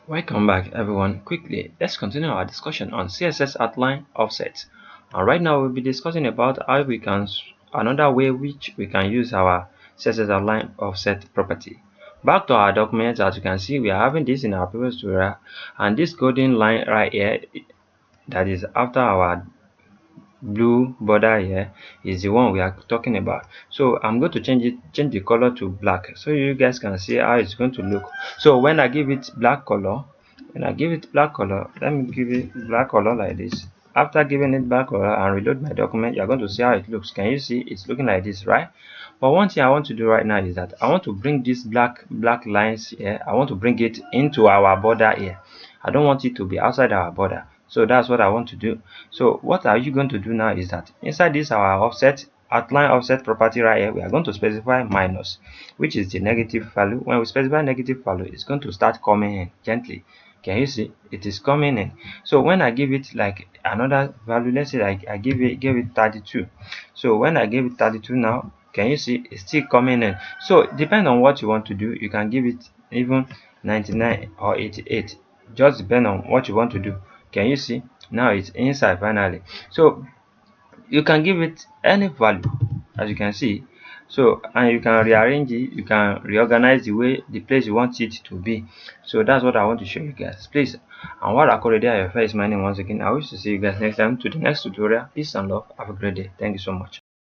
Welcome back everyone. Quickly, let's continue our discussion on CSS outline offset. And right now we'll be discussing about how we can another way which we can use our CSS outline offset property. Back to our document, as you can see, we are having this in our previous tutorial, and this golden line right here that is after our blue border here is the one we are talking about. So I'm going to change the color to black so you guys can see how it's going to look. So when I give it black color, let me give it black color like this. After giving it black color and reload my document, you're going to see how it looks. Can you see it's looking like this, right? But one thing I want to do right now is that I want to bring this black lines here, I want to bring it into our border here. I don't want it to be outside our border. So that's what I want to do. So what are you going to do now is that inside this our offset outline offset property right here, we are going to specify minus, which is the negative value. When we specify negative value, it's going to start coming in gently. Can you see it is coming in? So when I give it like another value, let's say like I gave it 32. So when I give it 32 now, can you see it's still coming in? So depending on what you want to do, you can give it even 99 or 88, just depend on what you want to do. Can you see now it's inside finally? So you can give it any value, as you can see. So and you can rearrange it, you can reorganize the way the place you want it to be. So that's what I want to show you guys. Please, anwar akorede ayofe is my name once again. I wish to see you guys next time to the next tutorial. Peace and love. Have a great day. Thank you so much.